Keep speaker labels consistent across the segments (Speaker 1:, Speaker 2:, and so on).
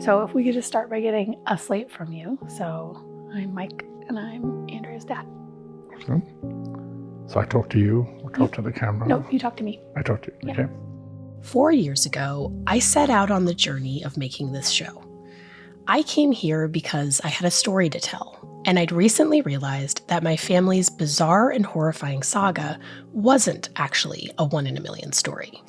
Speaker 1: So if we could just start by getting a slate from you. So I'm Mike and I'm Andrea's dad.
Speaker 2: Awesome. So I talk to you or talk to the camera?
Speaker 1: No, you talk to me.
Speaker 2: I talk to you, okay.
Speaker 3: 4 years ago, I set out on the journey of making this show. I came here because I had a story to tell, and I'd recently realized that my family's bizarre and horrifying saga wasn't actually a one-in-a-million story.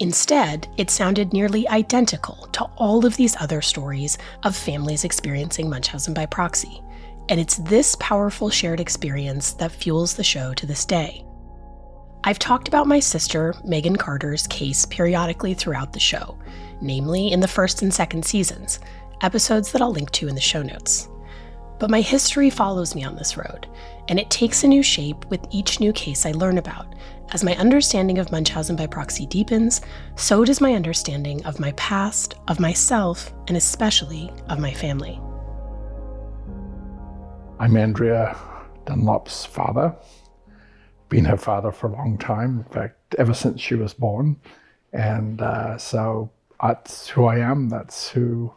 Speaker 3: Instead, it sounded nearly identical to all of these other stories of families experiencing Munchausen by proxy. And it's this powerful shared experience that fuels the show to this day. I've talked about my sister, Megan Carter's case periodically throughout the show, namely in the first and second seasons, episodes that I'll link to in the show notes. But my history follows me on this road, and it takes a new shape with each new case I learn about. As my understanding of Munchausen by proxy deepens, so does my understanding of my past, of myself, and especially of my family.
Speaker 2: I'm Andrea Dunlop's father. Been her father for a long time, in fact, ever since she was born. And so that's who I am. That's who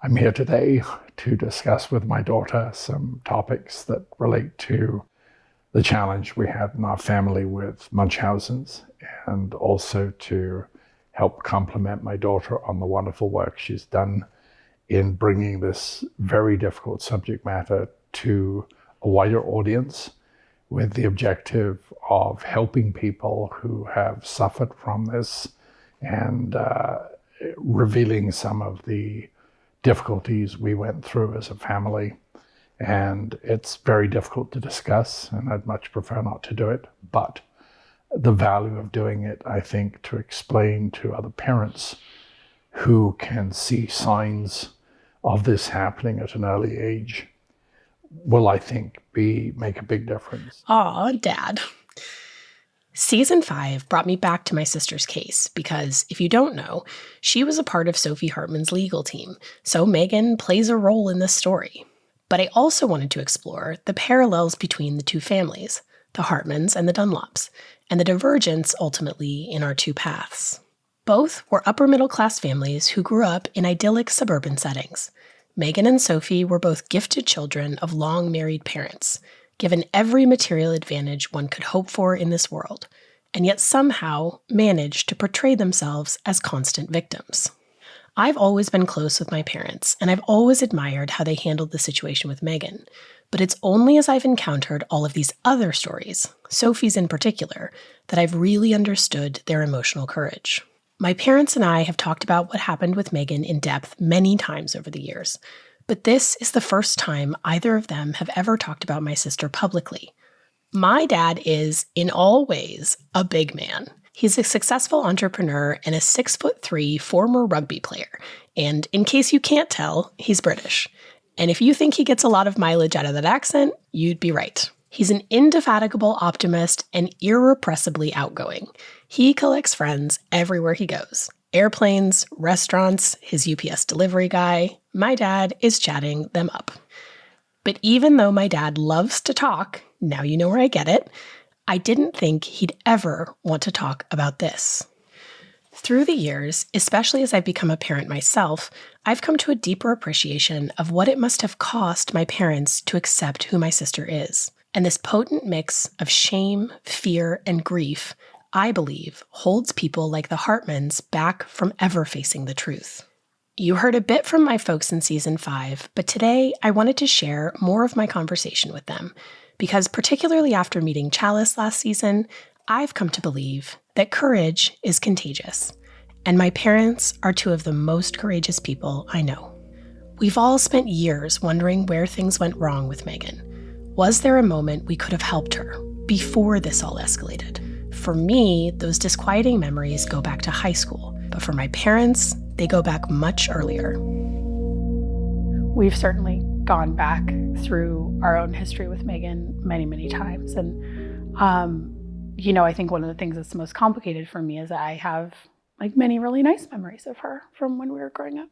Speaker 2: I'm here today to discuss with my daughter some topics that relate to the challenge we had in our family with Munchausen's, and also to help complement my daughter on the wonderful work she's done in bringing this very difficult subject matter to a wider audience with the objective of helping people who have suffered from this and revealing some of the difficulties we went through as a family. And it's very difficult to discuss, and I'd much prefer not to do it. But the value of doing it, I think, to explain to other parents who can see signs of this happening at an early age, will, I think, make a big difference.
Speaker 3: Aw, Dad. Season 5 brought me back to my sister's case because, if you don't know, she was a part of Sophie Hartman's legal team, so Megan plays a role in this story. But I also wanted to explore the parallels between the two families, the Hartmans and the Dunlops, and the divergence ultimately in our two paths. Both were upper-middle-class families who grew up in idyllic suburban settings. Megan and Sophie were both gifted children of long married parents, given every material advantage one could hope for in this world, and yet somehow managed to portray themselves as constant victims. I've always been close with my parents, and I've always admired how they handled the situation with Megan, but it's only as I've encountered all of these other stories, Sophie's in particular, that I've really understood their emotional courage. My parents and I have talked about what happened with Megan in depth many times over the years, but this is the first time either of them have ever talked about my sister publicly. My dad is, in all ways, a big man. He's a successful entrepreneur and a 6'3" former rugby player. And in case you can't tell, he's British. And if you think he gets a lot of mileage out of that accent, you'd be right. He's an indefatigable optimist and irrepressibly outgoing. He collects friends everywhere he goes. Airplanes, restaurants, his UPS delivery guy. My dad is chatting them up. But even though my dad loves to talk, now you know where I get it, I didn't think he'd ever want to talk about this. Through the years, especially as I've become a parent myself, I've come to a deeper appreciation of what it must have cost my parents to accept who my sister is. And this potent mix of shame, fear, and grief, I believe, holds people like the Hartmans back from ever facing the truth. You heard a bit from my folks in season 5, but today I wanted to share more of my conversation with them, because particularly after meeting Chalice last season, I've come to believe that courage is contagious, and my parents are two of the most courageous people I know. We've all spent years wondering where things went wrong with Megan. Was there a moment we could have helped her before this all escalated? For me, those disquieting memories go back to high school, but for my parents, they go back much earlier.
Speaker 1: We've certainly gone back through our own history with Megan many, many times. And, I think one of the things that's most complicated for me is that I have many really nice memories of her from when we were growing up.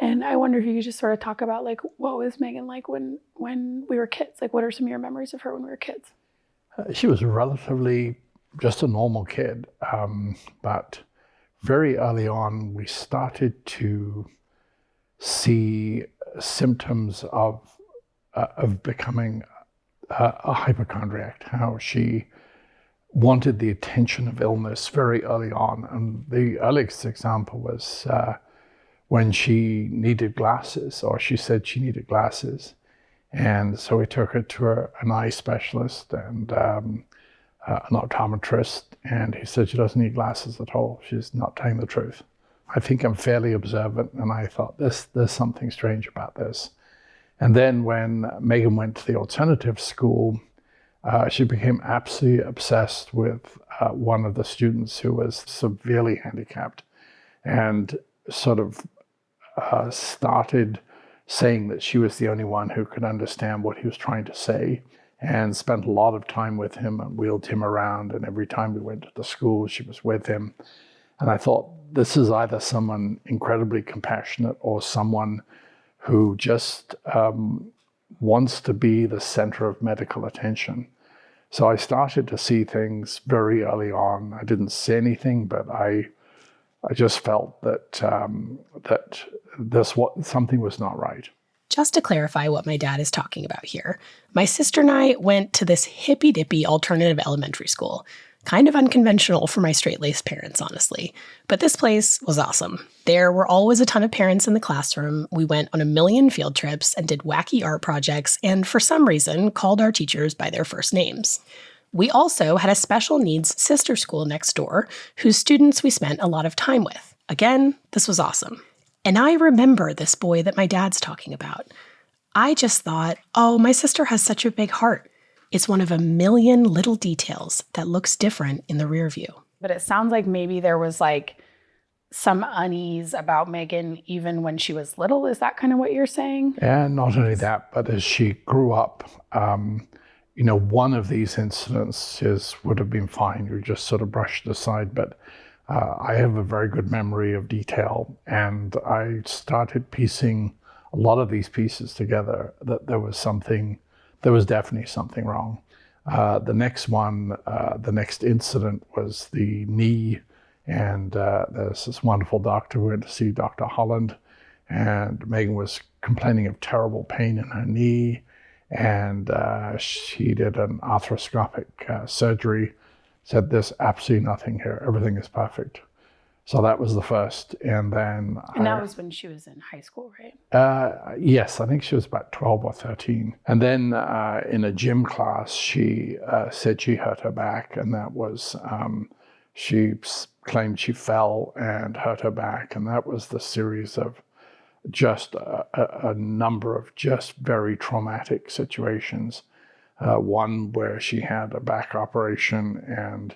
Speaker 1: And I wonder if you could just sort of talk about what was Megan like when we were kids? What are some of your memories of her when we were kids?
Speaker 2: She was relatively just a normal kid, but very early on we started to see symptoms of becoming a hypochondriac, how she wanted the attention of illness very early on. And the earliest example was when she needed glasses, or she said she needed glasses. And so we took her to an eye specialist and an optometrist, and he said she doesn't need glasses at all. She's not telling the truth. I think I'm fairly observant, and I thought there's something strange about this. And then when Megan went to the alternative school, she became absolutely obsessed with one of the students who was severely handicapped, and sort of started saying that she was the only one who could understand what he was trying to say, and spent a lot of time with him and wheeled him around. And every time we went to the school, she was with him. And I thought, this is either someone incredibly compassionate or someone who just wants to be the center of medical attention. So I started to see things very early on. I didn't say anything, but I just felt that something was not right.
Speaker 3: Just to clarify what my dad is talking about here, my sister and I went to this hippy-dippy alternative elementary school. Kind of unconventional for my straight-laced parents, honestly. But this place was awesome. There were always a ton of parents in the classroom. We went on a million field trips and did wacky art projects, and for some reason, called our teachers by their first names. We also had a special needs sister school next door, whose students we spent a lot of time with. Again, this was awesome. And I remember this boy that my dad's talking about. I just thought, oh, my sister has such a big heart. It's one of a million little details that looks different in the rear view.
Speaker 1: But it sounds like maybe there was like some unease about Megan even when she was little. Is that kind of what you're saying?
Speaker 2: And not only that, but as she grew up, one of these incidents would have been fine. You just sort of brushed it aside. But I have a very good memory of detail, and I started piecing a lot of these pieces together, that there was definitely something wrong. The next incident was the knee, and there's this wonderful doctor who went to see Dr. Holland, and Megan was complaining of terrible pain in her knee, and she did an arthroscopic surgery, said there's absolutely nothing here, everything is perfect. So that was the first, and then...
Speaker 1: And that was when she was in high school, right?
Speaker 2: Yes, I think she was about 12 or 13. And then in a gym class, she said she hurt her back, and that was, she claimed she fell and hurt her back, and that was the series of just a number of just very traumatic situations. One where she had a back operation, and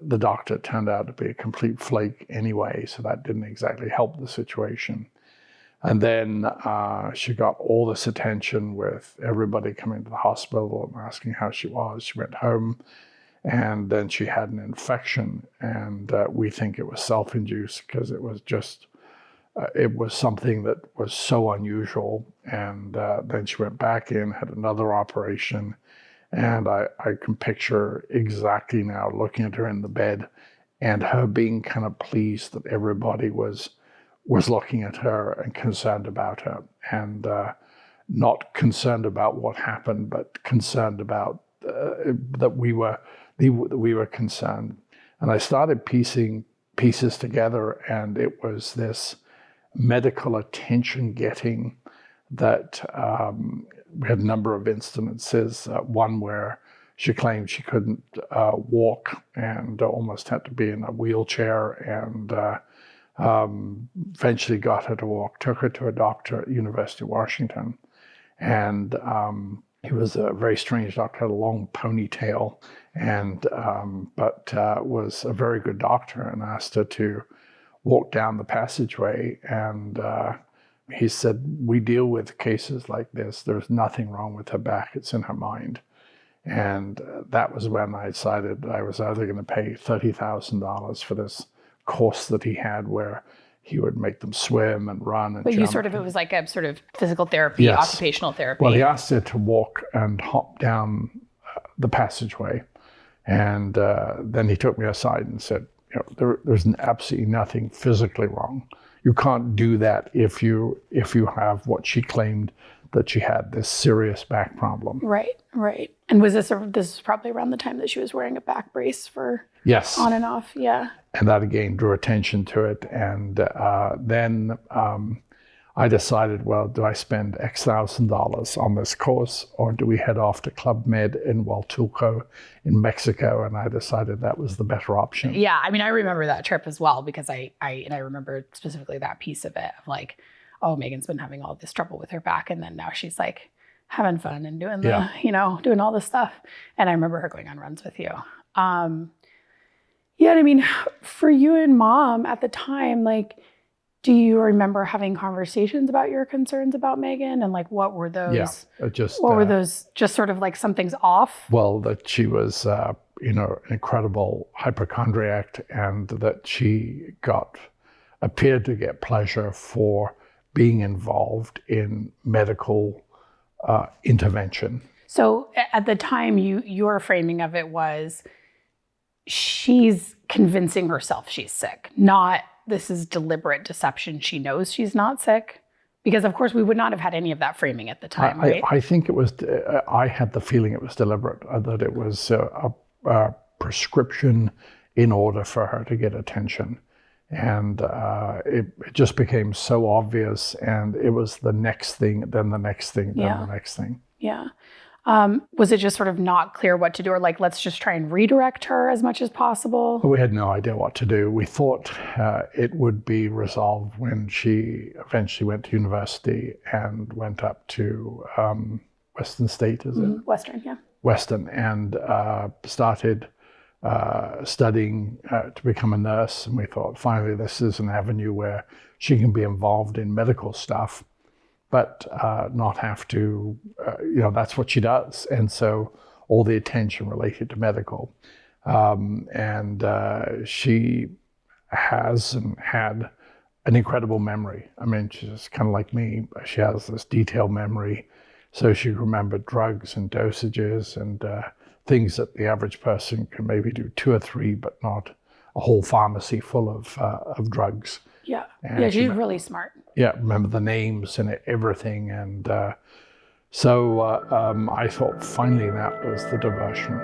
Speaker 2: the doctor turned out to be a complete flake anyway, so that didn't exactly help the situation. And then she got all this attention with everybody coming to the hospital and asking how she was. She went home, and then she had an infection, and we think it was self-induced because it was just, it was something that was so unusual. And then she went back in, had another operation. And I can picture exactly now looking at her in the bed and her being kind of pleased that everybody was looking at her and concerned about her, and not concerned about what happened, but concerned about that we were concerned. And I started piecing pieces together, and it was this medical attention getting that we had a number of instances, one where she claimed she couldn't walk and almost had to be in a wheelchair, and eventually got her to walk, took her to a doctor at University of Washington. And he was a very strange doctor, had a long ponytail, and but was a very good doctor, and asked her to walk down the passageway. And he said, we deal with cases like this. There's nothing wrong with her back. It's in her mind. And that was when I decided that I was either going to pay $30,000 for this course that he had, where he would make them swim and run and
Speaker 1: but
Speaker 2: jump.
Speaker 1: It was like a sort of physical therapy,
Speaker 2: Yes.
Speaker 1: occupational therapy.
Speaker 2: Well, he asked her to walk and hop down the passageway. And then he took me aside and said, there's absolutely nothing physically wrong. you can't do that if you have what she claimed, that she had this serious back problem.
Speaker 1: Right. And was this is probably around the time that she was wearing a back brace for
Speaker 2: Yes.
Speaker 1: on and off? Yeah.
Speaker 2: And that again drew attention to it. And then I decided, well, do I spend X thousand dollars on this course, or do we head off to Club Med in Huatulco in Mexico? And I decided that was the better option.
Speaker 1: Yeah, I mean, I remember that trip as well, because I remember specifically that piece of it of like, oh, Megan's been having all this trouble with her back, and then now she's like having fun and doing doing all this stuff. And I remember her going on runs with you. Yeah, and I mean, for you and Mom at the time, like, do you remember having conversations about your concerns about Megan, and like what were those?
Speaker 2: Yeah,
Speaker 1: what were those? Just sort of like something's off.
Speaker 2: Well, that she was, an incredible hypochondriac, and that she appeared to get pleasure for being involved in medical intervention.
Speaker 1: So at the time, your framing of it was she's convincing herself she's sick, not this is deliberate deception. She knows she's not sick, because of course we would not have had any of that framing at the time, right?
Speaker 2: I think it was, I had the feeling it was deliberate, that it was a prescription in order for her to get attention. And it just became so obvious, and it was the next thing, then the next thing, then the next thing.
Speaker 1: Yeah. Was it just sort of not clear what to do, or like, let's just try and redirect her as much as possible?
Speaker 2: We had no idea what to do. We thought it would be resolved when she eventually went to university and went up to Western State, is it?
Speaker 1: Western, yeah.
Speaker 2: Western, and started studying to become a nurse. And we thought, finally, this is an avenue where she can be involved in medical stuff, but not have to, that's what she does. And so all the attention related to medical. And she has and had an incredible memory. I mean, she's kind of like me. She has this detailed memory. So she remembered drugs and dosages and things that the average person can maybe do 2 or 3, but not a whole pharmacy full of drugs.
Speaker 1: Yeah. And she's really smart.
Speaker 2: Yeah, remember the names and everything. And so I thought finally that was the diversion.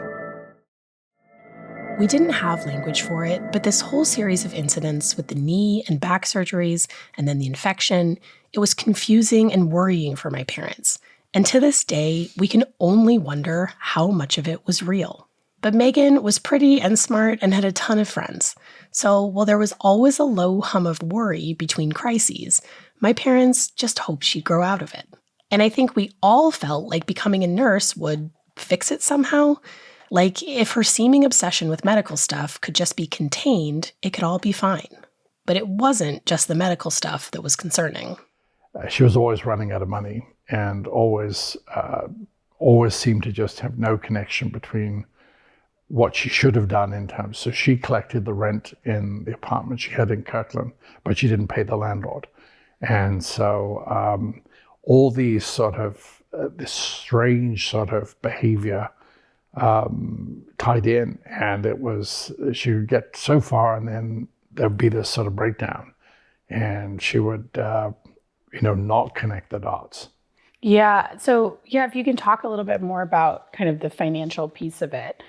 Speaker 3: We didn't have language for it, but this whole series of incidents with the knee and back surgeries and then the infection, it was confusing and worrying for my parents. And to this day, we can only wonder how much of it was real. But Megan was pretty and smart and had a ton of friends. So while there was always a low hum of worry between crises, my parents just hoped she'd grow out of it. And I think we all felt like becoming a nurse would fix it somehow. Like if her seeming obsession with medical stuff could just be contained, it could all be fine. But it wasn't just the medical stuff that was concerning.
Speaker 2: She was always running out of money, and always seemed to just have no connection between what she should have done in terms. So she collected the rent in the apartment she had in Kirtland, but she didn't pay the landlord. And so all these sort of, this strange sort of behavior tied in, and it was, she would get so far and then there'd be this sort of breakdown, and she would, not connect the dots.
Speaker 1: Yeah. So if you can talk a little bit more about kind of the financial piece of it.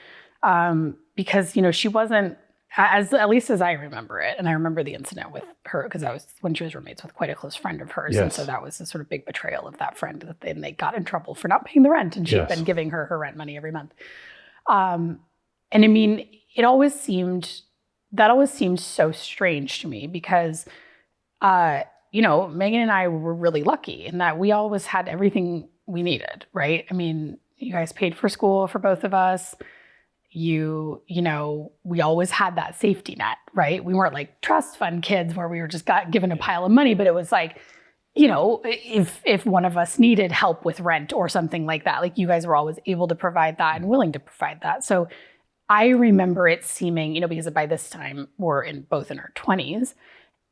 Speaker 1: Because, she wasn't, at least as I remember it, and I remember the incident with her, because that was when she was roommates with quite a close friend of hers. Yes. And so that was a sort of big betrayal of that friend, that then they got in trouble for not paying the rent, and she'd been giving her rent money every month. And I mean, that always seemed so strange to me, because, Megan and I were really lucky in that we always had everything we needed, right? I mean, you guys paid for school for both of us. We always had that safety net, right? We weren't like trust fund kids where we were just given a pile of money, but it was like, if one of us needed help with rent or something like that, like you guys were always able to provide that and willing to provide that. So I remember it seeming, because by this time we're both in our 20s,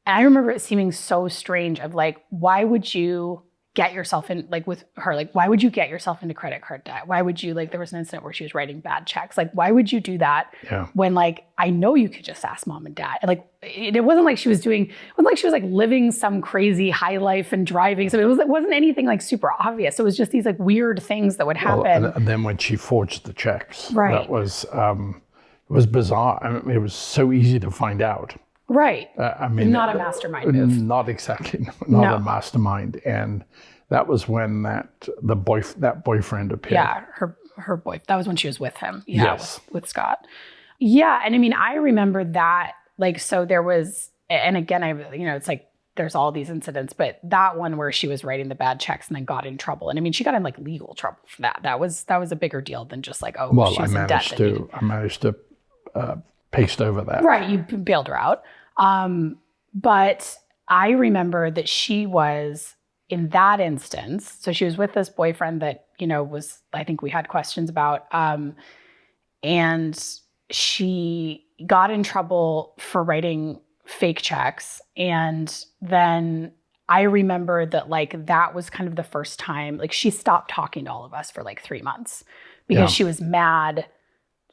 Speaker 1: and I remember it seeming so strange of like, why would you get yourself in, like with her, like, why would you get yourself into credit card debt? Why would you, like, there was an incident where she was writing bad checks. Like, why would you do that when, like, I know you could just ask mom and dad. And like, it wasn't like she was like living some crazy high life and driving. So it wasn't anything like super obvious. It was just these like weird things that would happen.
Speaker 2: And then when she forged the checks,
Speaker 1: right.
Speaker 2: that was, it was bizarre. I mean, it was so easy to find out.
Speaker 1: Right.
Speaker 2: I mean,
Speaker 1: not a mastermind move.
Speaker 2: Not exactly, not a mastermind. And that was when that boyfriend appeared.
Speaker 1: Yeah, her boy. That was when she was with him. Yeah,
Speaker 2: yes.
Speaker 1: with Scott. Yeah, and I mean, I remember that. Like, so there was, and again, it's like there's all these incidents, but that one where she was writing the bad checks and then got in trouble. And I mean, she got in like legal trouble for that. That was a bigger deal than just like, oh,
Speaker 2: well,
Speaker 1: she's in debt.
Speaker 2: I managed to paste over that.
Speaker 1: Right, you bailed her out. But I remember that she was in that instance. So she was with this boyfriend that, was, I think we had questions about. And she got in trouble for writing fake checks. And then I remember that like, that was kind of the first time, like she stopped talking to all of us for like 3 months because she was mad.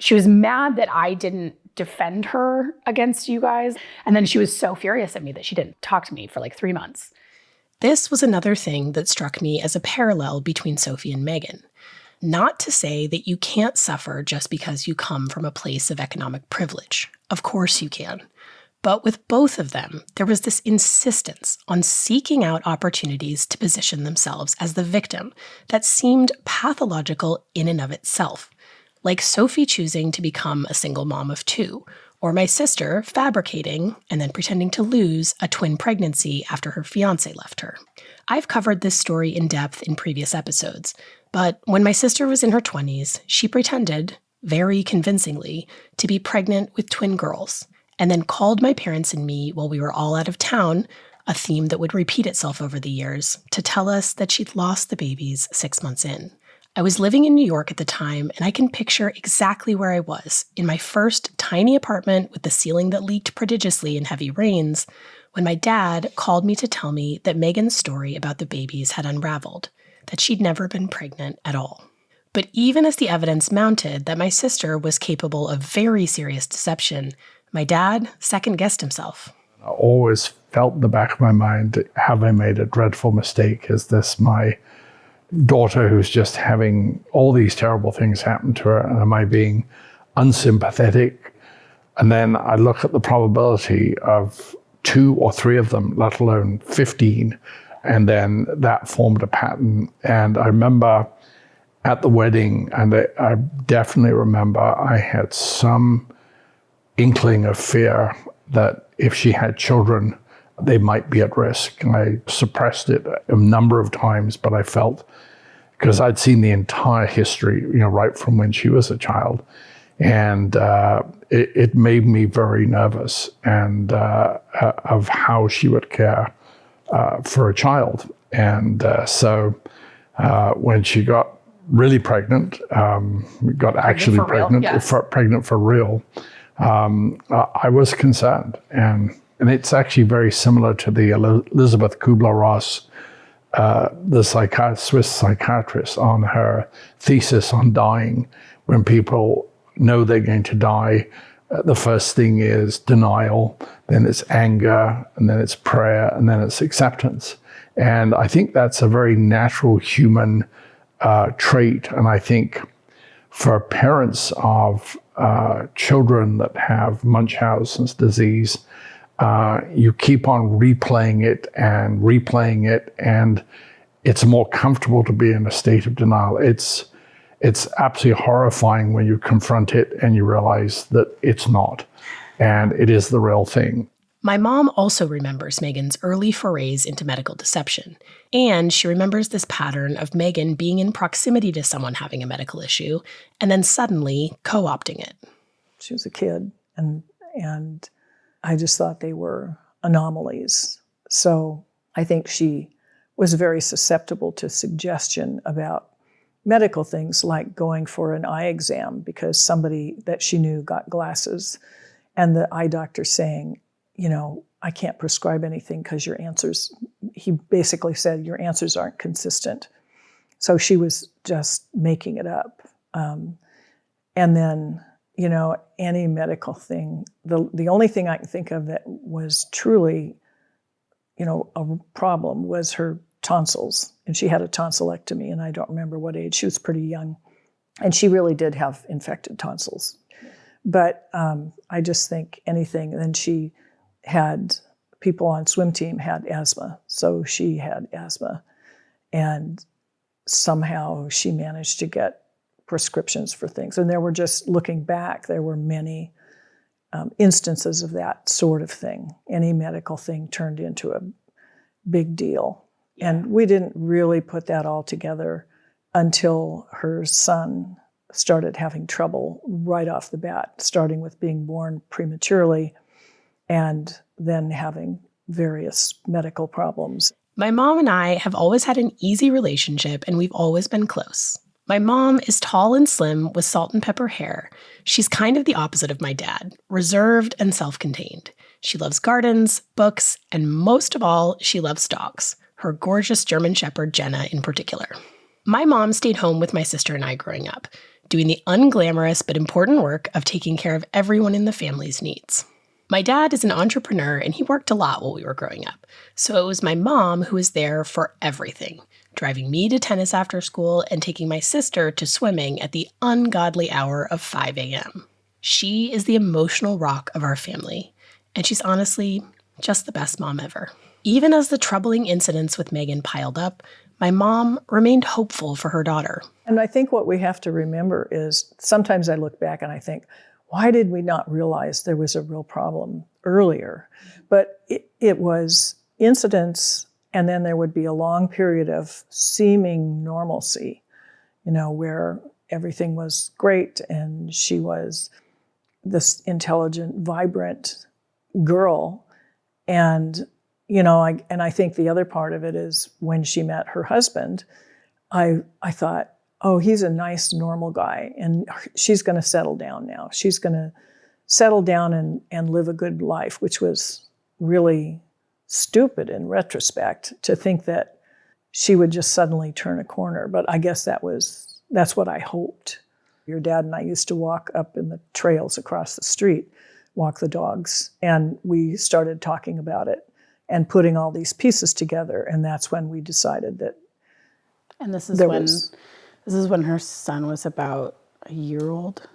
Speaker 1: She was mad that I didn't defend her against you guys. And then she was so furious at me that she didn't talk to me for like 3 months.
Speaker 3: This was another thing that struck me as a parallel between Sophie and Megan. Not to say that you can't suffer just because you come from a place of economic privilege. Of course you can. But with both of them, there was this insistence on seeking out opportunities to position themselves as the victim that seemed pathological in and of itself. Like Sophie choosing to become a single mom of 2, or my sister fabricating and then pretending to lose a twin pregnancy after her fiance left her. I've covered this story in depth in previous episodes, but when my sister was in her 20s, she pretended, very convincingly, to be pregnant with twin girls, and then called my parents and me while we were all out of town, a theme that would repeat itself over the years, to tell us that she'd lost the babies 6 months in. I was living in New York at the time, and I can picture exactly where I was, in my first tiny apartment with the ceiling that leaked prodigiously in heavy rains, when my dad called me to tell me that Megan's story about the babies had unraveled, that she'd never been pregnant at all. But even as the evidence mounted that my sister was capable of very serious deception, my dad second-guessed himself.
Speaker 2: I always felt in the back of my mind, have I made a dreadful mistake? Is this my daughter who's just having all these terrible things happen to her, and am I being unsympathetic? And then I look at the probability of 2 or 3 of them, let alone 15, and then that formed a pattern. And I remember at the wedding, and I definitely remember I had some inkling of fear that if she had children, they might be at risk. And I suppressed it a number of times, but I felt, because I'd seen the entire history, right from when she was a child, and it made me very nervous and of how she would care for a child. And so when she got really pregnant, pregnant for real, I was concerned. And it's actually very similar to the Elizabeth Kubler-Ross, the Swiss psychiatrist, on her thesis on dying. When people know they're going to die, the first thing is denial, then it's anger, and then it's prayer, and then it's acceptance. And I think that's a very natural human trait. And I think for parents of children that have Munchausen's disease, you keep on replaying it, and it's more comfortable to be in a state of denial. It's absolutely horrifying when you confront it and you realize that it's not, and it is the real thing.
Speaker 3: My mom also remembers Megan's early forays into medical deception, and she remembers this pattern of Megan being in proximity to someone having a medical issue and then suddenly co-opting it.
Speaker 4: She was a kid, and I just thought they were anomalies. So I think she was very susceptible to suggestion about medical things, like going for an eye exam because somebody that she knew got glasses, and the eye doctor saying, I can't prescribe anything because he basically said, your answers aren't consistent. So she was just making it up. And then, any medical thing, the only thing I can think of that was truly, a problem was her tonsils. And she had a tonsillectomy, and I don't remember what age. She was pretty young. And she really did have infected tonsils. But I just think anything. And then she had people on swim team had asthma. So she had asthma. And somehow she managed to get prescriptions for things. And there were just, looking back, there were many instances of that sort of thing. Any medical thing turned into a big deal. Yeah. And we didn't really put that all together until her son started having trouble right off the bat, starting with being born prematurely and then having various medical problems.
Speaker 3: My mom and I have always had an easy relationship, and we've always been close. My mom is tall and slim with salt and pepper hair. She's kind of the opposite of my dad, reserved and self-contained. She loves gardens, books, and most of all, she loves dogs, her gorgeous German Shepherd, Jenna, in particular. My mom stayed home with my sister and I growing up, doing the unglamorous but important work of taking care of everyone in the family's needs. My dad is an entrepreneur, and he worked a lot while we were growing up, so it was my mom who was there for everything, driving me to tennis after school and taking my sister to swimming at the ungodly hour of 5 a.m. She is the emotional rock of our family, and she's honestly just the best mom ever. Even as the troubling incidents with Megan piled up, my mom remained hopeful for her daughter.
Speaker 4: And I think what we have to remember is sometimes I look back and I think, why did we not realize there was a real problem earlier? But it was incidents, and then there would be a long period of seeming normalcy, where everything was great and she was this intelligent, vibrant girl. And, I think the other part of it is when she met her husband, I thought, oh, he's a nice, normal guy, and she's going to settle down now. She's going to settle down and live a good life, which was really stupid in retrospect to think that she would just suddenly turn a corner. But I guess that's what I hoped. Your dad and I used to walk up in the trails across the street, walk the dogs, and we started talking about it and putting all these pieces together, and that's when we decided that.
Speaker 1: And this is when her son was about a year old?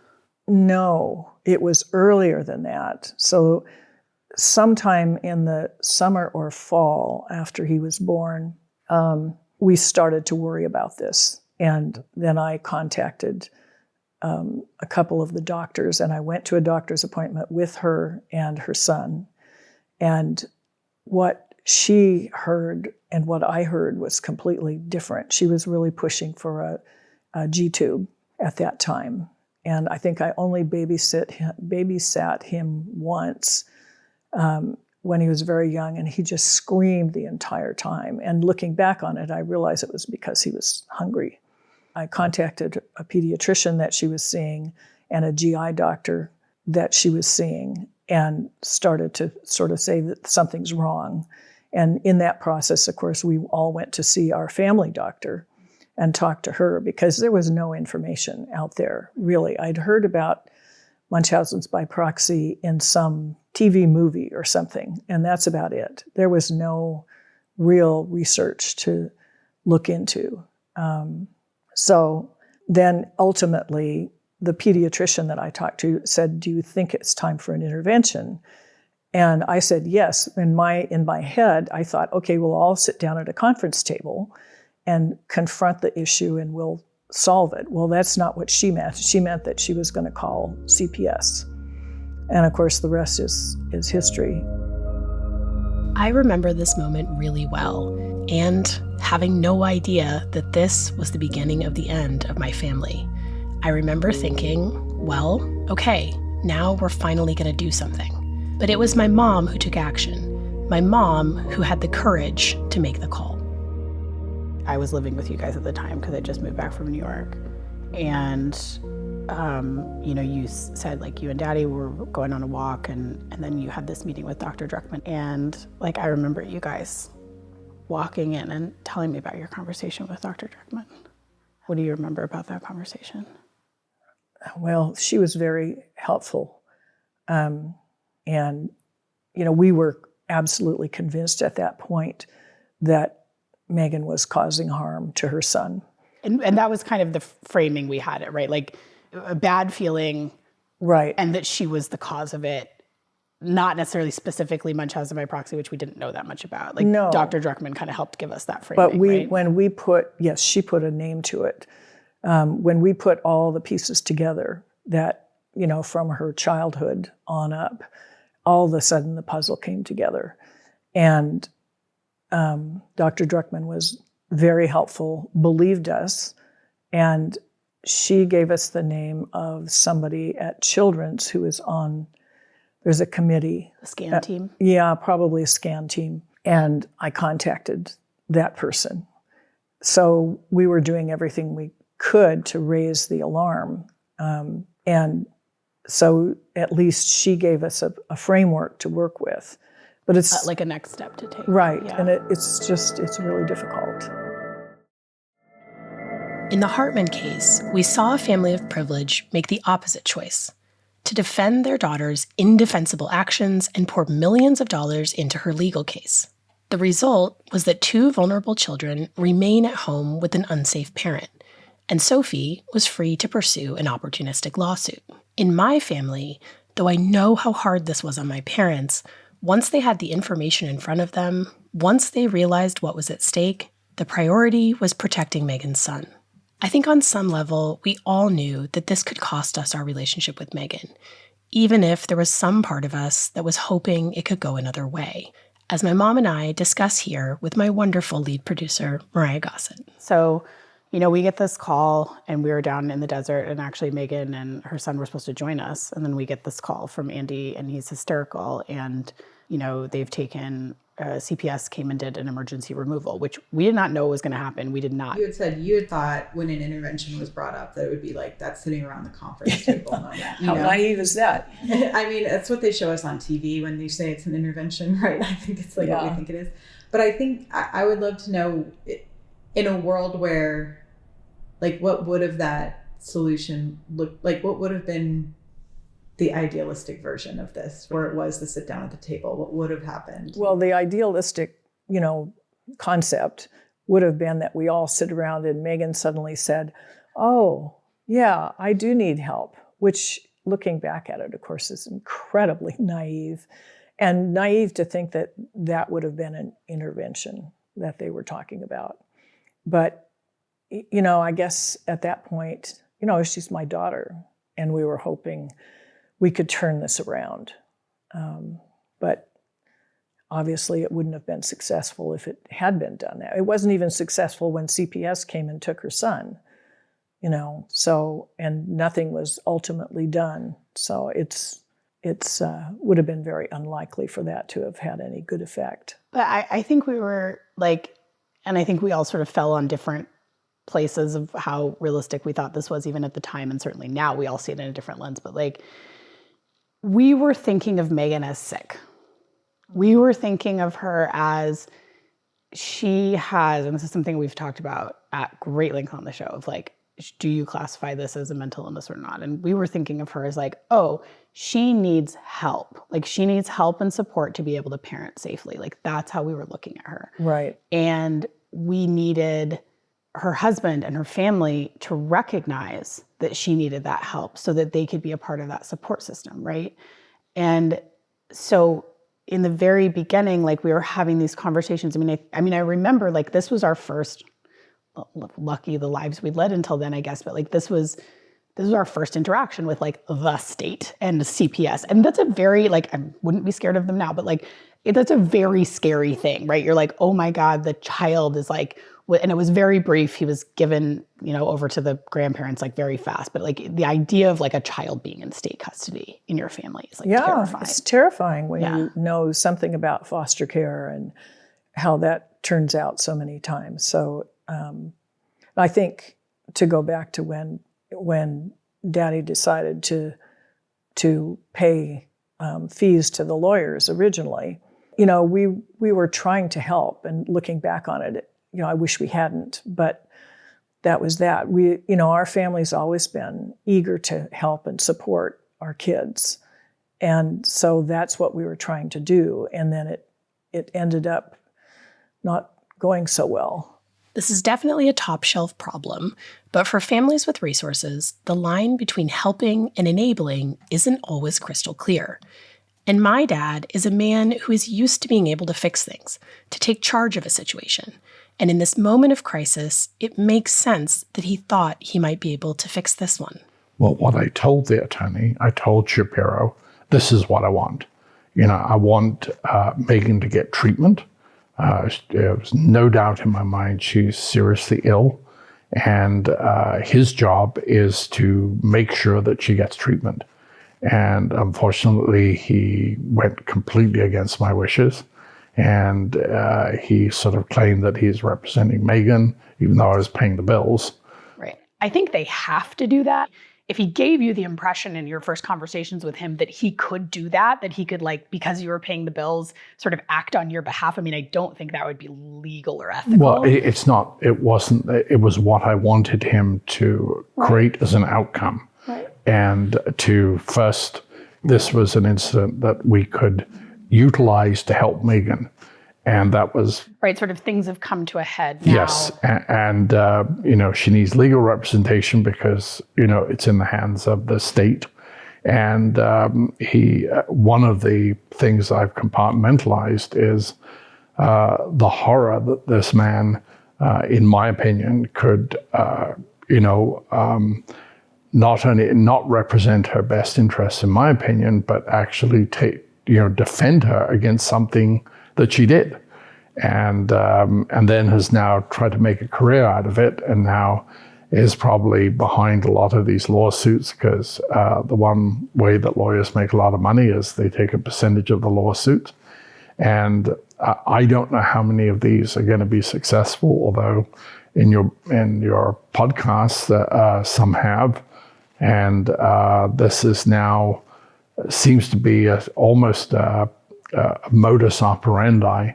Speaker 4: No, it was earlier than that. So sometime in the summer or fall after he was born, we started to worry about this. And then I contacted a couple of the doctors, and I went to a doctor's appointment with her and her son. And what she heard and what I heard was completely different. She was really pushing for a G-tube at that time. And I think I only babysat him once when he was very young, and he just screamed the entire time. And looking back on it, I realized it was because he was hungry. I contacted a pediatrician that she was seeing and a GI doctor that she was seeing, and started to sort of say that something's wrong. And in that process, of course, we all went to see our family doctor and talked to her, because there was no information out there, really. I'd heard about Munchausen's by proxy in some TV movie or something, and that's about it. There was no real research to look into. So then ultimately, the pediatrician that I talked to said, do you think it's time for an intervention? And I said, yes. In my head, I thought, okay, we'll all sit down at a conference table and confront the issue and we'll solve it. Well, that's not what she meant. She meant that she was going to call CPS. And of course, the rest is history.
Speaker 3: I remember this moment really well, and having no idea that this was the beginning of the end of my family. I remember thinking, well, okay, now we're finally going to do something. But it was my mom who took action. My mom who had the courage to make the call.
Speaker 1: I was living with you guys at the time because I just moved back from New York. And You said like you and Daddy were going on a walk, and then you had this meeting with Dr. Druckmann. And like, I remember you guys walking in and telling me about your conversation with Dr. Druckmann. What do you remember about that conversation?
Speaker 4: Well, she was very helpful. We were absolutely convinced at that point that Megan was causing harm to her son.
Speaker 1: And that was kind of the framing we had it, right? Like a bad feeling,
Speaker 4: right?
Speaker 1: And that she was the cause of it, not necessarily specifically Munchausen by proxy, which we didn't know that much about. Like
Speaker 4: no.
Speaker 1: Dr. Druckmann kind of helped give us that framing.
Speaker 4: But when we put, yes, she put a name to it. When we put all the pieces together, that from her childhood on up, all of a sudden the puzzle came together, and Dr. Druckmann was very helpful, believed us, and she gave us the name of somebody at Children's who is on, there's a committee.
Speaker 1: A scan team?
Speaker 4: Yeah, probably a scan team. And I contacted that person. So we were doing everything we could to raise the alarm. And so at least she gave us a framework to work with. But it's
Speaker 1: like a next step to take.
Speaker 4: Right.
Speaker 1: Yeah.
Speaker 4: And it's really difficult.
Speaker 3: In the Hartman case, we saw a family of privilege make the opposite choice: to defend their daughter's indefensible actions and pour millions of dollars into her legal case. The result was that 2 vulnerable children remain at home with an unsafe parent, and Sophie was free to pursue an opportunistic lawsuit. In my family, though I know how hard this was on my parents, once they had the information in front of them, once they realized what was at stake, the priority was protecting Megan's son. I think on some level, we all knew that this could cost us our relationship with Megan, even if there was some part of us that was hoping it could go another way, as my mom and I discuss here with my wonderful lead producer, Mariah Gossett.
Speaker 1: So, we get this call, and we were down in the desert, and actually Megan and her son were supposed to join us. And then we get this call from Andy, and he's hysterical. And, they've taken, CPS came and did an emergency removal, which we did not know was going to happen. We did not.
Speaker 5: You had said you had thought when an intervention was brought up that it would be like that sitting around the conference table moment.
Speaker 4: How naive is that?
Speaker 5: I mean, that's what they show us on TV when they say it's an intervention, right? I think it's like what we think it is. But I think I would love to know, in a world where, like, what would have that solution looked like? What would have been the idealistic version of this, where it was the sit down at the table? What would have happened?
Speaker 4: Well, the idealistic, concept would have been that we all sit around and Megan suddenly said, "Oh, yeah, I do need help," which, looking back at it, of course, is incredibly naive. And naive to think that that would have been an intervention that they were talking about. But, I guess at that point, she's my daughter, and we were hoping we could turn this around. But obviously it wouldn't have been successful if it had been done that. It wasn't even successful when CPS came and took her son, and nothing was ultimately done. So it's would have been very unlikely for that to have had any good effect.
Speaker 1: But I think we were and I think we all sort of fell on different places of how realistic we thought this was, even at the time, and certainly now we all see it in a different lens. But we were thinking of Megan as sick. We were thinking of her as she has, and this is something we've talked about at great length on the show, of do you classify this as a mental illness or not? And we were thinking of her as she needs help. She needs help and support to be able to parent safely. That's how we were looking at her.
Speaker 4: Right.
Speaker 1: And we needed her husband and her family to recognize that she needed that help so that they could be a part of that support system, right? And so in the very beginning, we were having these conversations. I remember this was our first, lucky the lives we'd led until then, I guess, but this was our first interaction with the state and the CPS. And that's a very, I wouldn't be scared of them now, but that's a very scary thing, right? You're oh my God, the child is and it was very brief. He was given, over to the grandparents very fast. But the idea of a child being in state custody in your family is terrifying.
Speaker 4: It's terrifying when you know something about foster care and how that turns out so many times. So I think to go back to when Daddy decided to pay fees to the lawyers originally. We were trying to help, and looking back on it, I wish we hadn't, but that was that. Our family's always been eager to help and support our kids. And so that's what we were trying to do. And then it ended up not going so well.
Speaker 3: This is definitely a top shelf problem, but for families with resources, the line between helping and enabling isn't always crystal clear. And my dad is a man who is used to being able to fix things, to take charge of a situation. And in this moment of crisis, it makes sense that he thought he might be able to fix this one.
Speaker 2: Well, what I told the attorney, I told Shapiro, this is what I want. I want Megan to get treatment. There's no doubt in my mind she's seriously ill. And his job is to make sure that she gets treatment. And unfortunately, he went completely against my wishes. And he sort of claimed that he's representing Megan, even though I was paying the bills.
Speaker 1: Right. I think they have to do that. If he gave you the impression in your first conversations with him that he could do that he could, because you were paying the bills, sort of act on your behalf, I don't think that would be legal or ethical.
Speaker 2: Well, it's not. It wasn't. It was what I wanted him to create as an outcome.
Speaker 1: Right.
Speaker 2: And this was an incident that we could utilize to help Megan. And that was...
Speaker 1: Right, sort of things have come to a head now.
Speaker 2: Yes, and she needs legal representation because, it's in the hands of the state. And one of the things I've compartmentalized is the horror that this man, in my opinion, could, not only not represent her best interests, in my opinion, but actually defend her against something that she did, and then has now tried to make a career out of it, and now is probably behind a lot of these lawsuits because the one way that lawyers make a lot of money is they take a percentage of the lawsuit. And I don't know how many of these are going to be successful, although in your podcast some have, and this is now seems to be almost a modus operandi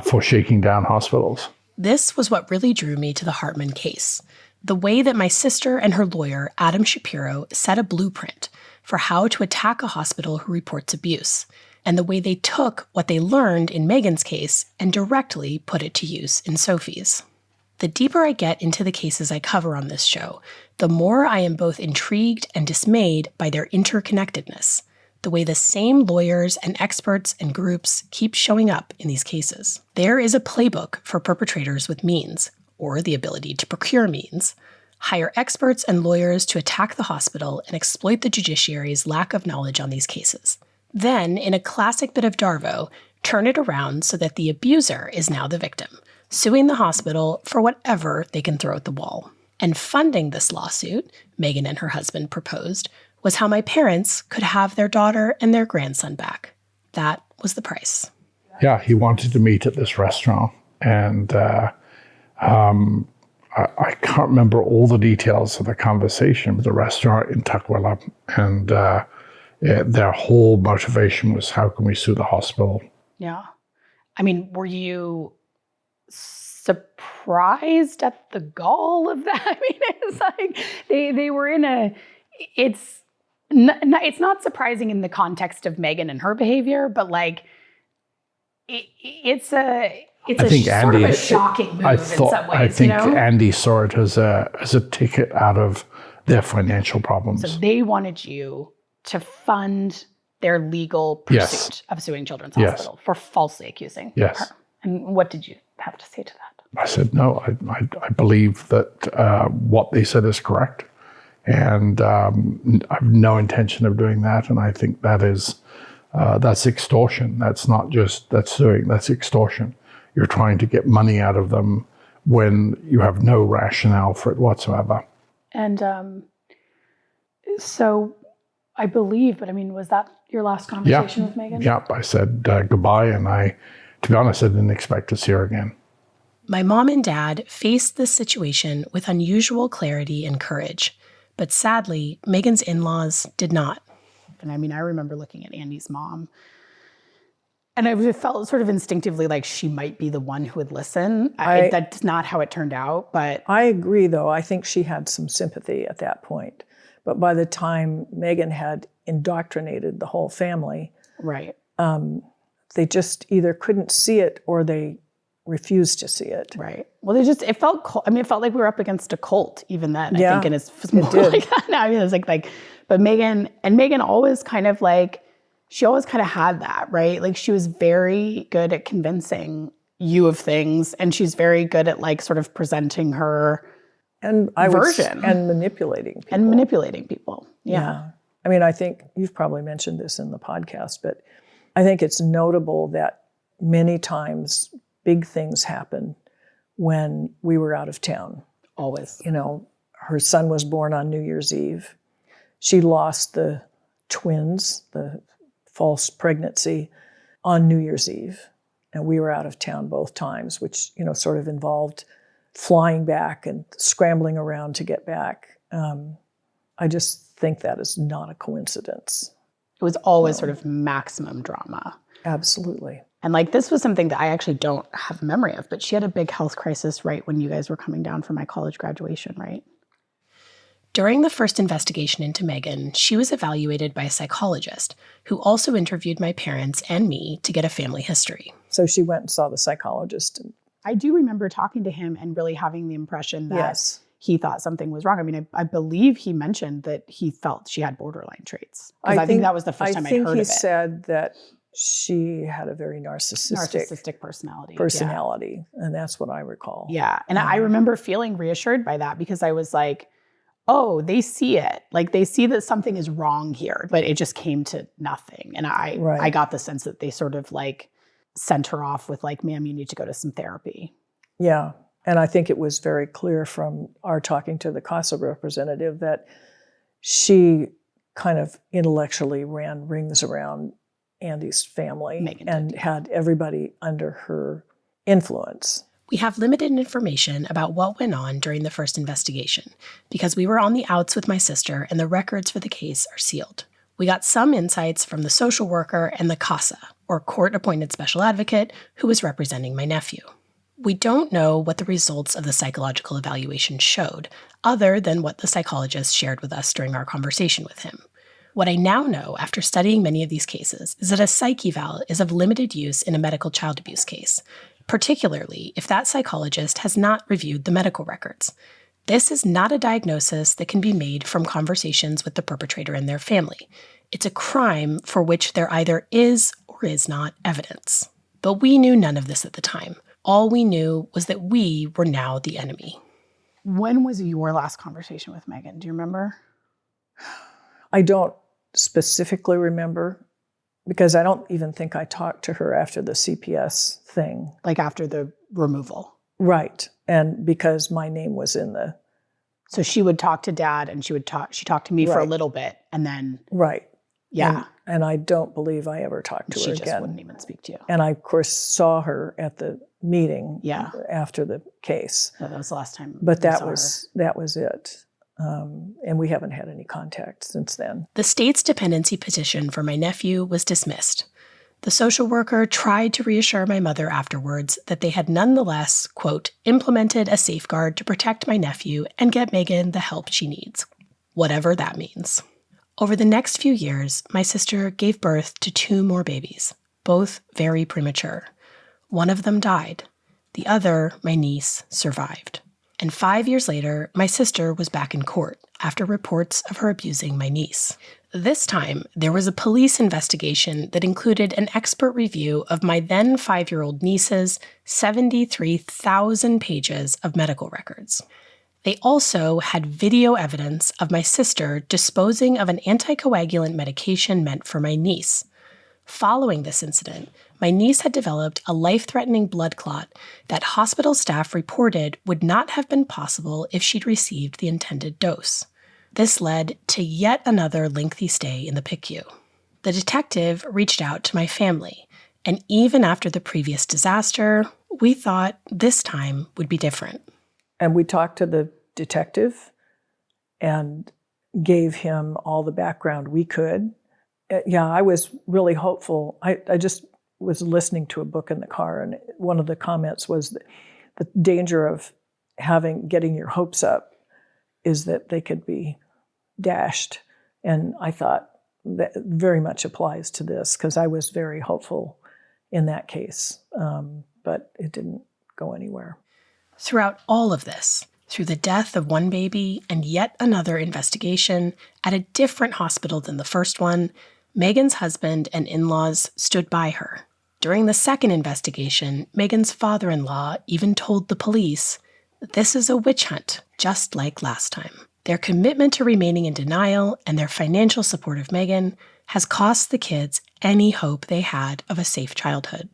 Speaker 2: for shaking down hospitals.
Speaker 3: This was what really drew me to the Hartman case. The way that my sister and her lawyer, Adam Shapiro, set a blueprint for how to attack a hospital who reports abuse, and the way they took what they learned in Megan's case and directly put it to use in Sophie's. The deeper I get into the cases I cover on this show, the more I am both intrigued and dismayed by their interconnectedness, the way the same lawyers and experts and groups keep showing up in these cases. There is a playbook for perpetrators with means, or the ability to procure means. Hire experts and lawyers to attack the hospital and exploit the judiciary's lack of knowledge on these cases. Then, in a classic bit of Darvo, turn it around so that the abuser is now the victim, suing the hospital for whatever they can throw at the wall. And funding this lawsuit, Megan and her husband proposed, was how my parents could have their daughter and their grandson back. That was the price.
Speaker 2: Yeah, he wanted to meet at this restaurant, and I can't remember all the details of the conversation, but the restaurant in Tukwila, and their whole motivation was, how can we sue the hospital?
Speaker 1: Yeah. Were you surprised at the gall of that? It's like they were in it's not surprising in the context of Megan and her behavior, but it's a shocking move in some ways.
Speaker 2: I think Andy saw it as a ticket out of their financial problems.
Speaker 1: So they wanted you to fund their legal pursuit of suing Children's Hospital for falsely accusing her. And what did you have to say to that?
Speaker 2: I said, no, I believe that what they said is correct. And I have no intention of doing that. And I think that's extortion. That's not just, that's suing, that's extortion. You're trying to get money out of them when you have no rationale for it whatsoever.
Speaker 1: And so I believe, but was that your last conversation with Megan?
Speaker 2: Yeah, I said goodbye, and to be honest, I didn't expect to see her again.
Speaker 3: My mom and dad faced this situation with unusual clarity and courage, But sadly, Megan's in-laws did not.
Speaker 1: And I mean, I remember looking at Andy's mom, and I felt sort of instinctively like she might be the one who would listen. That's not how it turned out, but...
Speaker 4: I agree, though. I think she had some sympathy at that point. But by the time Megan had indoctrinated the whole family,
Speaker 1: right,
Speaker 4: they just either couldn't see it or they refused to see it.
Speaker 1: Right. Well, it felt like we were up against a cult even then,
Speaker 4: Yeah,
Speaker 1: I think, and it's more like that now. I mean, it's like, but Megan always kind of like, she always kind of had that, right? Like she was very good at convincing you of things, and she's very good at like sort of presenting her version
Speaker 4: and manipulating people.
Speaker 1: Yeah.
Speaker 4: I mean, I think you've probably mentioned this in the podcast, but I think it's notable that many times big things happen when we were out of town.
Speaker 1: Always.
Speaker 4: You know, her son was born on New Year's Eve. She lost the twins, the false pregnancy, on New Year's Eve. And we were out of town both times, which, you know, sort of involved flying back and scrambling around to get back. I just think that is not a coincidence.
Speaker 1: It was always sort of maximum drama.
Speaker 4: Absolutely.
Speaker 1: And like this was something that I actually don't have a memory of, but she had a big health crisis right when you guys were coming down for my college graduation, right?
Speaker 3: During the first investigation into Megan, she was evaluated by a psychologist who also interviewed my parents and me to get a family history.
Speaker 4: So she went and saw the psychologist.
Speaker 1: I do remember talking to him and really having the impression that he thought something was wrong. I mean, I believe he mentioned that he felt she had borderline traits. Because I think that was the first time I'd heard of it.
Speaker 4: I think he said that she had a very narcissistic
Speaker 1: personality.
Speaker 4: And that's what I recall.
Speaker 1: Yeah. And I remember feeling reassured by that because I was like, oh, they see it. Like they see that something is wrong here, but it just came to nothing. And I got the sense that they sort of like sent her off with like, ma'am, you need to go to some therapy.
Speaker 4: Yeah. And I think it was very clear from our talking to the CASA representative that she kind of intellectually ran rings around Andy's family and had everybody under her influence.
Speaker 3: We have limited information about what went on during the first investigation because we were on the outs with my sister and the records for the case are sealed. We got some insights from the social worker and the CASA, or court-appointed special advocate, who was representing my nephew. We don't know what the results of the psychological evaluation showed, other than what the psychologist shared with us during our conversation with him. What I now know after studying many of these cases is that a psych eval is of limited use in a medical child abuse case, particularly if that psychologist has not reviewed the medical records. This is not a diagnosis that can be made from conversations with the perpetrator and their family. It's a crime for which there either is or is not evidence. But we knew none of this at the time. All we knew was that we were now the enemy.
Speaker 1: When was your last conversation with Megan? Do you remember?
Speaker 4: I don't specifically remember because I don't even think I talked to her after the CPS thing.
Speaker 1: Like after the removal?
Speaker 4: Right. And because my name was in the...
Speaker 1: So she would talk to Dad and she talked to me for a little bit and then...
Speaker 4: Right.
Speaker 1: Yeah.
Speaker 4: And I don't believe I ever talked to her again.
Speaker 1: She just wouldn't even speak to you.
Speaker 4: And I, of course, saw her at the meeting after the case.
Speaker 1: So that was the last time.
Speaker 4: But that was it. And we haven't had any contact since then.
Speaker 3: The state's dependency petition for my nephew was dismissed. The social worker tried to reassure my mother afterwards that they had nonetheless, quote, implemented a safeguard to protect my nephew and get Megan the help she needs, whatever that means. Over the next few years, my sister gave birth to 2 more babies, both very premature. One of them died. The other, my niece, survived. And 5 years later, my sister was back in court after reports of her abusing my niece. This time, there was a police investigation that included an expert review of my then 5-year-old niece's 73,000 pages of medical records. They also had video evidence of my sister disposing of an anticoagulant medication meant for my niece. Following this incident, my niece had developed a life-threatening blood clot that hospital staff reported would not have been possible if she'd received the intended dose. This led to yet another lengthy stay in the PICU. The detective reached out to my family, and even after the previous disaster, we thought this time would be different.
Speaker 4: And we talked to the detective, and gave him all the background we could. Yeah, I was really hopeful. I just was listening to a book in the car, and one of the comments was the danger of getting your hopes up is that they could be dashed. And I thought that very much applies to this, because I was very hopeful in that case, but it didn't go anywhere.
Speaker 3: Throughout all of this, through the death of one baby and yet another investigation at a different hospital than the first one, Megan's husband and in-laws stood by her. During the second investigation, Megan's father-in-law even told the police that this is a witch hunt, just like last time. Their commitment to remaining in denial and their financial support of Megan has cost the kids any hope they had of a safe childhood.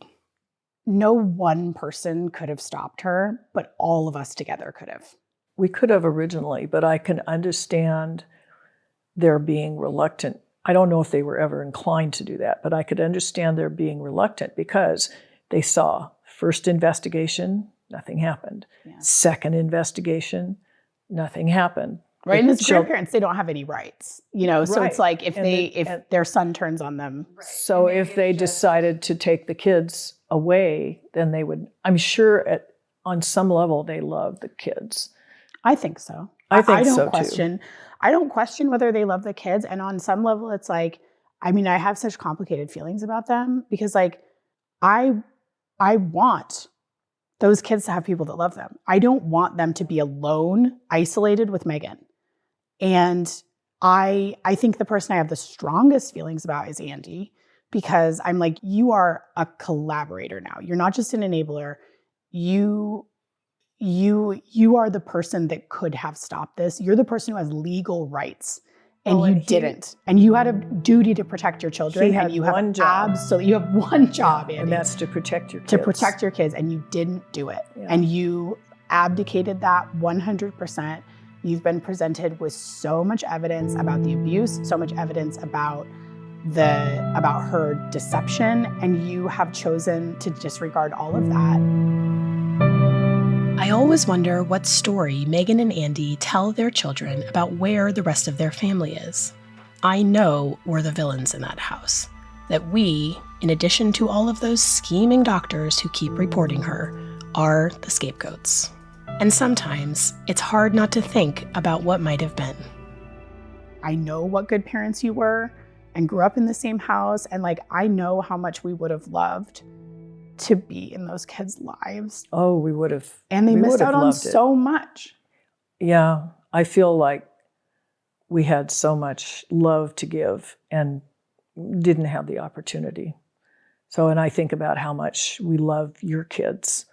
Speaker 1: No one person could have stopped her, but all of us together could have.
Speaker 4: We could have originally, but I can understand their being reluctant. I don't know if they were ever inclined to do that, but I could understand their being reluctant because they saw first investigation, nothing happened.
Speaker 1: Yeah.
Speaker 4: Second investigation, nothing happened.
Speaker 1: Right, and as grandparents, they don't have any rights, So
Speaker 4: Right.
Speaker 1: it's like if their son turns on them.
Speaker 4: So if they decided to take the kids away, then they would. I'm sure on some level they love the kids.
Speaker 1: I think so.
Speaker 4: I think
Speaker 1: I don't
Speaker 4: so
Speaker 1: question.
Speaker 4: too.
Speaker 1: I don't question whether they love the kids, and on some level, it's like, I mean, I have such complicated feelings about them because, like, I want those kids to have people that love them. I don't want them to be alone, isolated with Megan. And I think the person I have the strongest feelings about is Andy, because I'm like, you are a collaborator now. You're not just an enabler. You are the person that could have stopped this. You're the person who has legal rights, and you didn't. And you had a duty to protect your children.
Speaker 4: He had
Speaker 1: and you
Speaker 4: one
Speaker 1: have
Speaker 4: job.
Speaker 1: Absolutely, you have one job, Andy,
Speaker 4: And that's to protect your kids.
Speaker 1: to protect your kids, and you didn't do it.
Speaker 4: Yeah.
Speaker 1: And you abdicated that 100%. You've been presented with so much evidence about the abuse, so much evidence about her deception, and you have chosen to disregard all of that.
Speaker 3: I always wonder what story Megan and Andy tell their children about where the rest of their family is. I know we're the villains in that house, that we, in addition to all of those scheming doctors who keep reporting her, are the scapegoats. And sometimes it's hard not to think about what might have been.
Speaker 1: I know what good parents you were and grew up in the same house, and like, I know how much we would have loved to be in those kids' lives.
Speaker 4: Oh, we would have.
Speaker 1: And they missed out on
Speaker 4: loved it.
Speaker 1: so much.
Speaker 4: Yeah, I feel like we had so much love to give and didn't have the opportunity. So, and I think about how much we love your kids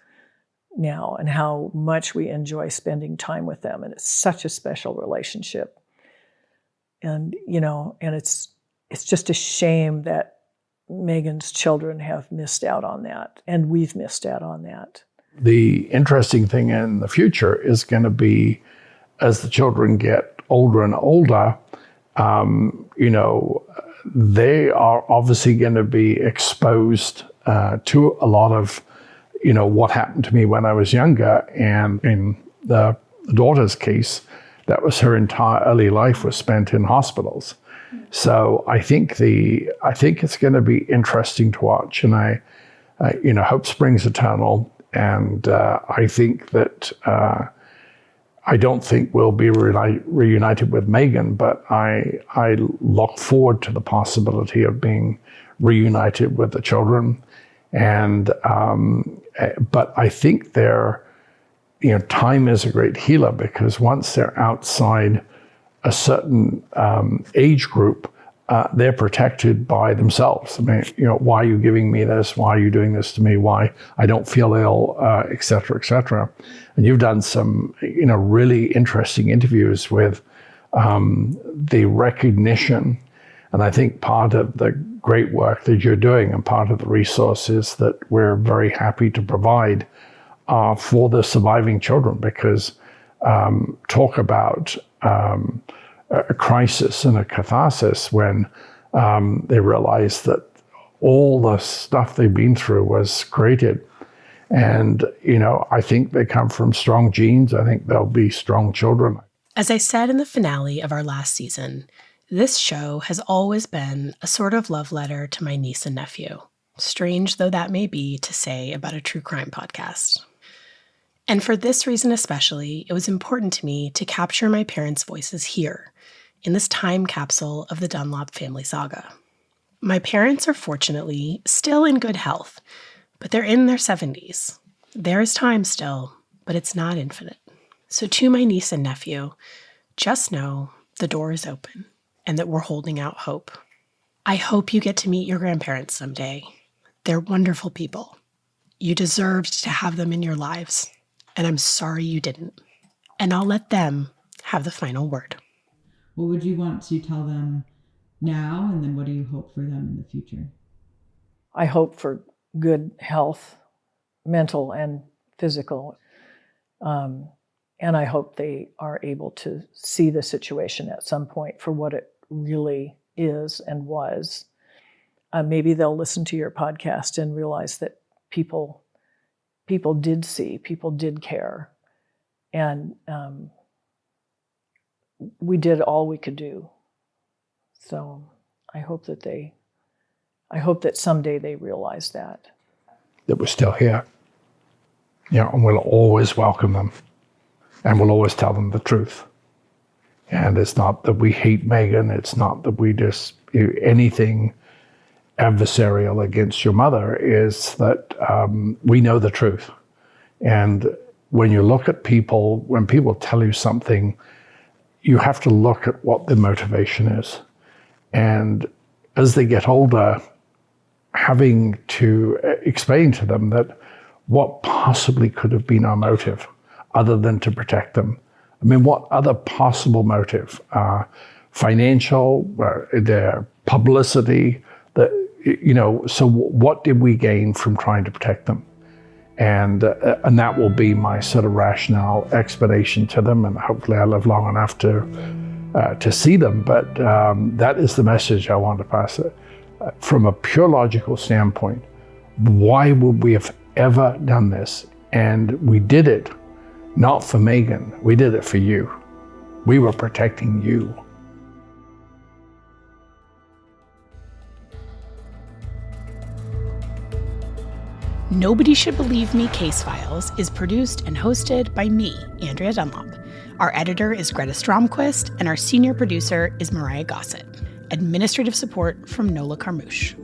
Speaker 4: now and how much we enjoy spending time with them. And it's such a special relationship. And, and it's just a shame that Megan's children have missed out on that, and we've missed out on that.
Speaker 2: The interesting thing in the future is going to be, as the children get older and older, they are obviously going to be exposed to a lot of, what happened to me when I was younger. And in the daughter's case, that was her entire early life was spent in hospitals. So I think it's going to be interesting to watch, and I hope springs eternal, and I think that I don't think we'll be reunited with Megan, but I look forward to the possibility of being reunited with the children, and but I think time is a great healer, because once they're outside a certain age group, they're protected by themselves. I mean, why are you giving me this? Why are you doing this to me? Why I don't feel ill, et cetera, et cetera. And you've done some, really interesting interviews with the recognition. And I think part of the great work that you're doing and part of the resources that we're very happy to provide for the surviving children, because talk about a crisis and a catharsis when they realize that all the stuff they've been through was created. And, I think they come from strong genes. I think they'll be strong children.
Speaker 3: As I said in the finale of our last season, this show has always been a sort of love letter to my niece and nephew, strange though that may be to say about a true crime podcast. And for this reason especially, it was important to me to capture my parents' voices here, in this time capsule of the Dunlop family saga. My parents are fortunately still in good health, but they're in their 70s. There is time still, but it's not infinite. So to my niece and nephew, just know the door is open and that we're holding out hope. I hope you get to meet your grandparents someday. They're wonderful people. You deserved to have them in your lives, and I'm sorry you didn't. And I'll let them have the final word.
Speaker 5: What would you want to tell them now, and then what do you hope for them in the future?
Speaker 4: I hope for good health, mental and physical. And I hope they are able to see the situation at some point for what it really is and was. Maybe they'll listen to your podcast and realize that people did see, people did care. And we did all we could do. So I hope that someday they realize that.
Speaker 2: That we're still here. And we'll always welcome them. And we'll always tell them the truth. And it's not that we hate Megan. It's not that we just anything adversarial against your mother. Is that we know the truth. And when you look at people, when people tell you something, you have to look at what the motivation is. And as they get older, having to explain to them that what possibly could have been our motive other than to protect them. I mean, what other possible motive? Financial, their publicity, so what did we gain from trying to protect them? And that will be my sort of rationale explanation to them, and hopefully I live long enough to see them. But that is the message I want to pass. From a pure logical standpoint, why would we have ever done this? And we did it not for Megan, we did it for you. We were protecting you.
Speaker 3: Nobody Should Believe Me Case Files is produced and hosted by me, Andrea Dunlop. Our editor is Greta Stromquist, and our senior producer is Mariah Gossett. Administrative support from Nola Carmouche.